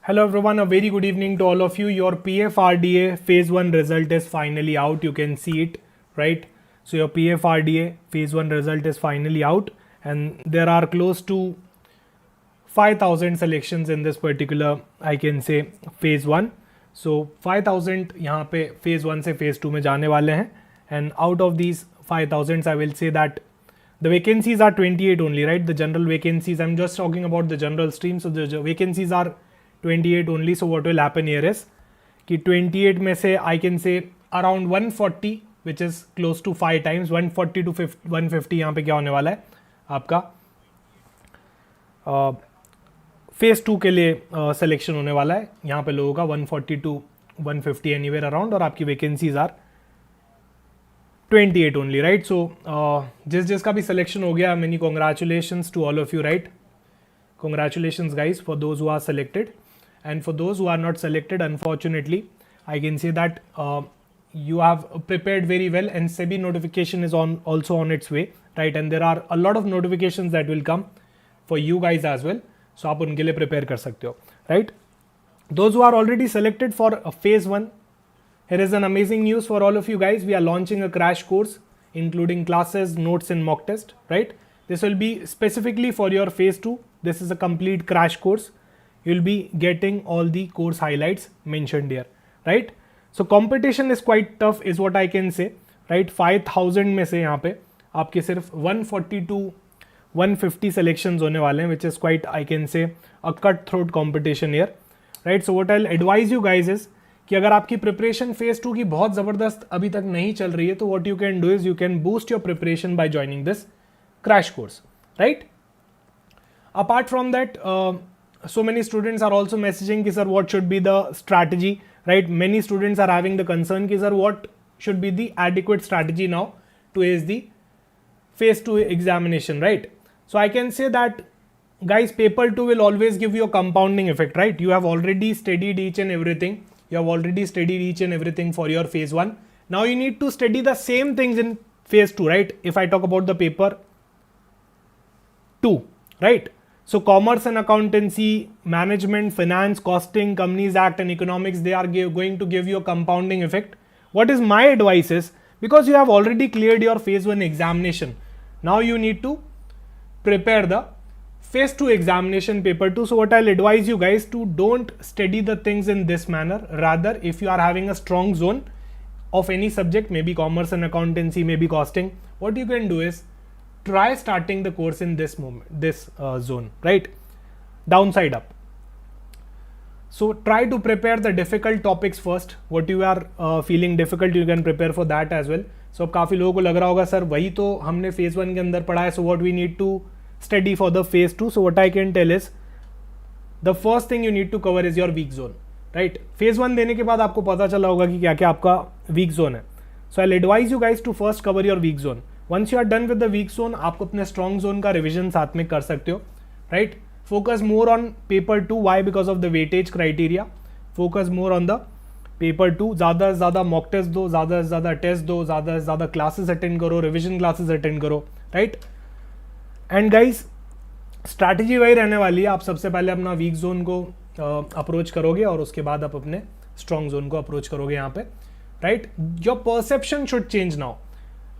Hello everyone, a very good evening to all of you. Your PFRDA phase 1 result is finally out. You can see it, right? So your PFRDA phase 1 result is finally out and there are close to 5,000 selections in this particular, I can say, phase 1. So 5,000 यहाँ पे phase 1 से phase 2 में जाने वाले हैं and out of these 5,000 I will say that the vacancies are 28 only, right? The general vacancies, I'm just talking about the general stream. So the vacancies are 28 only. So what will happen here is कि 28 में से I can say around 140 which is close to 5 times 140 to 150 यहाँ पे क्या होने वाला है आपका फेज 2 के लिए सिलेक्शन होने वाला है. यहाँ पे लोगों का 140 to 150 एनीवेयर अराउंड और आपकी vacancies are 28 only, right. So जिसका भी सिलेक्शन हो गया, many congratulations to all of you, right. Congratulations guys for those who are selected, and for those who are not selected, unfortunately I can say that you have prepared very well and SEBI notification is also on its way, right, and there are a lot of notifications that will come for you guys as well. So आप उनके लिए prepare कर सकते हो, right. Those who are already selected for phase 1, here is an amazing news for all of you guys. We are launching a crash course including classes, notes and mock test, right. This will be specifically for your phase 2. This is a complete crash course. You'll be getting all the course highlights mentioned here, right. So competition is quite tough is what I can say, right. 5,000 में से यहाँ पे आपके सिर्फ 140 to 150 selections होने वाले हैं, which is quite, I can say, a cutthroat competition here, right. So what I'll advise you guys is कि अगर आपकी प्रिपरेशन फेज 2 की बहुत ज़बरदस्त अभी तक नहीं चल रही है तो what you can do is you can boost your preparation by joining this crash course, right. Apart from that, so many students are also messaging ki sir what should be the strategy, right. Many students are having the concern ki sir what should be the adequate strategy now to ace the phase 2 examination, right. So I can say that guys, paper 2 will always give you a compounding effect, right. You have already studied each and everything. You have already studied each and everything for your phase 1. Now you need to study the same things in phase 2, right. If I talk about the paper 2, right. So commerce and accountancy, management, finance, costing, companies act and economics, they are going to give you a compounding effect. What is my advice is, because you have already cleared your phase 1 examination, now you need to prepare the phase 2 examination paper 2. So what I'll advise you guys to don't study the things in this manner. Rather, if you are having a strong zone of any subject, maybe commerce and accountancy, maybe costing, what you can do is try starting the course in this zone, right, downside up. So try to prepare the difficult topics first. What you are feeling difficult, you can prepare for that as well. So काफ़ी लोगों को लग रहा होगा sir वही तो हमने phase 1 के अंदर पढ़ा है, so what we need to study for the phase 2. So what I can tell is the first thing you need to cover is your weak zone, right. phase 1 देने के बाद आपको पता चला होगा कि क्या क्या आपका weak zone है. So I'll advise you guys to first cover your weak zone. Once you are done with the weak zone, आपको अपने strong zone का revision साथ में कर सकते हो, right. Focus more on paper 2. Why? Because of the weightage criteria. Focus more on the paper 2. ज़्यादा से ज़्यादा mock test दो, ज़्यादा से ज़्यादा test दो, ज़्यादा से ज़्यादा classes attend करो, revision classes attend करो, right. And guys, strategy वही रहने वाली है. आप सबसे पहले अपना weak zone को approach करोगे और उसके बाद आप अपने strong zone को approach करोगे यहाँ पे, right. Your perception should change now.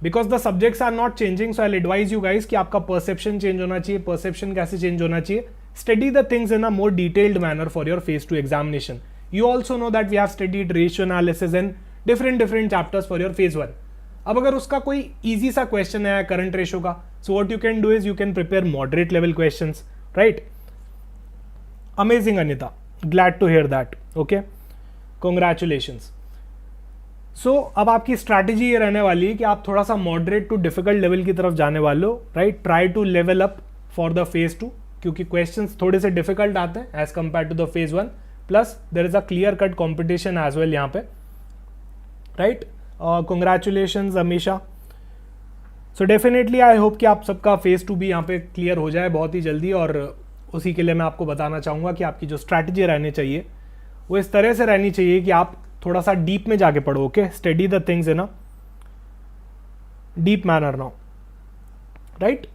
Because the subjects are not changing, so I'll advise you guys कि आपका perception change होना चाहिए. Perception कैसे change होना चाहिए? Study the things in a more detailed manner for your phase 2 examination. You also know that we have studied ratio analysis and different chapters for your phase 1. अब अगर उसका कोई easy सा question है current ratio का, so what you can do is you can prepare moderate level questions, right? Amazing Anita, glad to hear that. Okay, congratulations. सो अब आपकी strategy ये रहने वाली है कि आप थोड़ा सा मॉडरेट टू डिफिकल्ट लेवल की तरफ जाने वाले हो, right. Try to level up for the phase 2 क्योंकि क्वेश्चंस थोड़े से डिफिकल्ट आते हैं as compare to the phase 1. Plus there is a clear cut competition as well यहाँ पे, right. Congratulations Amisha. So definitely I hope कि आप सबका फेज 2 भी यहाँ पे क्लियर हो जाए बहुत ही जल्दी. और उसी के लिए मैं आपको बताना चाहूँगा कि आपकी जो स्ट्रैटेजी रहनी चाहिए वो इस तरह से रहनी चाहिए कि आप थोड़ा सा डीप में जाके पढ़ो. Okay, study the things in a deep manner now, right.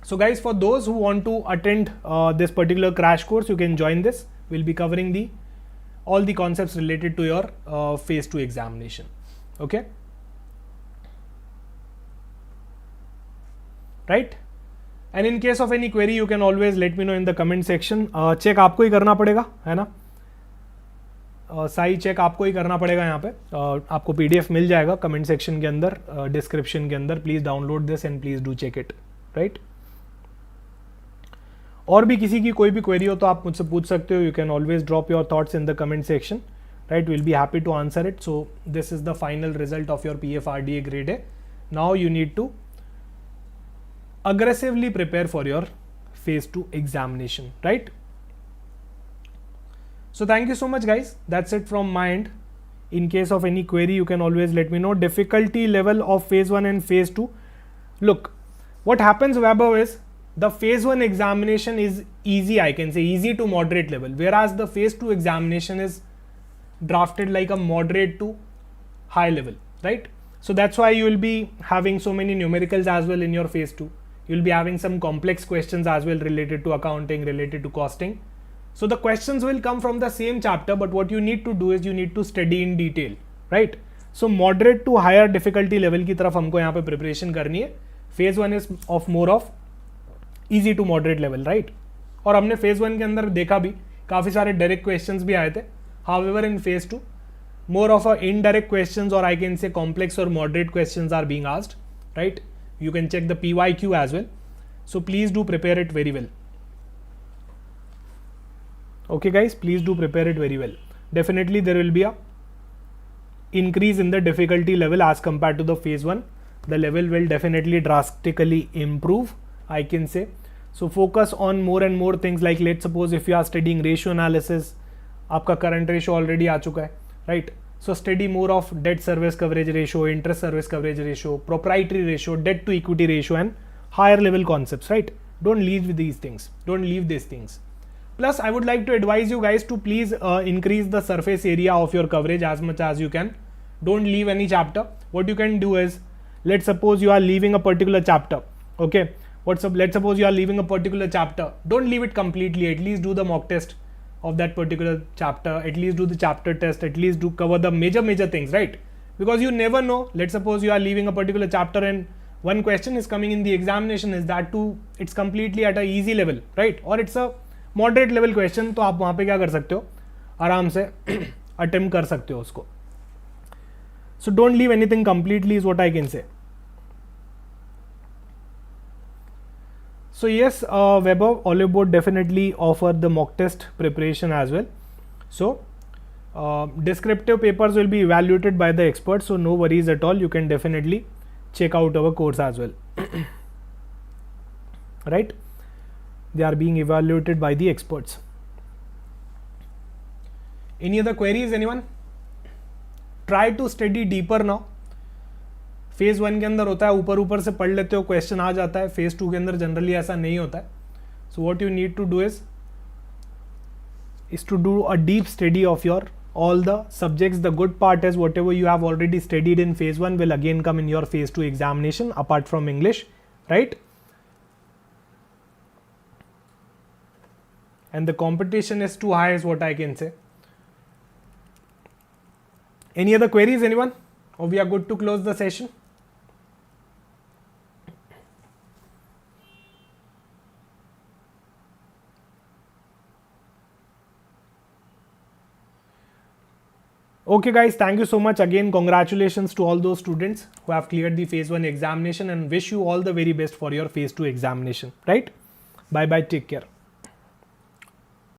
So guys, for those who want to attend this particular crash course, you can join this. we'll be covering all the concepts related to your phase 2 examination. Okay, right? And in case of any query, you can always let me know in the comment section. Check आपको ही करना पड़ेगा, है ना? Sai check आपको ही करना पड़ेगा यहाँ पे. आपको PDF मिल जाएगा कमेंट सेक्शन के अंदर, डिस्क्रिप्शन के अंदर. Please download this and please do check it, right? और भी किसी की कोई भी क्वेरी हो तो आप मुझसे पूछ सकते हो. You can always drop your thoughts in the comment section, right? Will be happy to answer it. So this is the final result of your PFRDA grade A. Now you need to aggressively prepare for your phase 2 examination, right? So thank you so much guys, that's it from my end. In case of any query, you can always let me know. Difficulty level of phase 1 and phase 2. Look, what happens, Vaibhav, is the phase 1 examination is easy, I can say easy to moderate level, whereas the phase 2 examination is drafted like a moderate to high level, right? So that's why you will be having so many numericals as well in your phase 2. You'll be having some complex questions as well related to accounting, related to costing. So the questions will come from the same chapter, but what you need to do is you need to study in detail, right? So moderate to higher difficulty level की तरफ हमको यहाँ पे preparation करनी है. Phase 1 is of more of easy to moderate level, right? और हमने phase 1 के अंदर देखा भी काफ़ी सारे direct questions भी आए थे. However, in phase 2, more of a indirect questions, or I can say complex or moderate questions are being asked, right? You can check the PYQ as well. So please do prepare it very well. Okay guys, please do prepare it very well. Definitely there will be a increase in the difficulty level as compared to the phase 1. The level will definitely drastically improve, I can say. So focus on more and more things, like let's suppose if you are studying ratio analysis, आपका current ratio already आ चुका है, right? So study more of debt service coverage ratio, interest service coverage ratio, proprietary ratio, debt to equity ratio, and higher level concepts, right? Don't leave these things. Don't leave these things. Plus, I would like to advise you guys to please increase the surface area of your coverage as much as you can. Don't leave any chapter. What you can do is, let's suppose you are leaving a particular chapter. Okay. Let's suppose you are leaving a particular chapter. Don't leave it completely. At least do the mock test of that particular chapter, at least do the chapter test, at least do cover the major things, right? Because you never know. Let's suppose you are leaving a particular chapter and one question is coming in the examination, is that too it's completely at a easy level, right? Or it's a moderate level question, तो आप वहाँ पे क्या कर सकते हो, आराम से attempt कर सकते हो उसको. So don't leave anything completely is what I can say. So yes, Vaibhav, Oliveboard definitely offer the mock test preparation as well. So descriptive papers will be evaluated by the experts, so no worries at all. You can definitely check out our course as well. Right? They are being evaluated by the experts. Any other queries, anyone? Try to study deeper now. Phase 1 के अंदर होता है ऊपर से पढ़ लेते हो, question आ जाता है. फेज 2 के अंदर जनरली ऐसा नहीं होता है. So what you need to do is to do a deep study of your all the subjects. The good part is whatever you have already studied in phase 1 will again come in your phase 2 examination apart from English, right? And the competition is too high is what I can say. Any other queries, anyone? Or we are good to close the session? Okay guys, thank you so much again. Congratulations to all those students who have cleared the phase 1 examination, and wish you all the very best for your phase 2 examination, right? Bye bye, take care.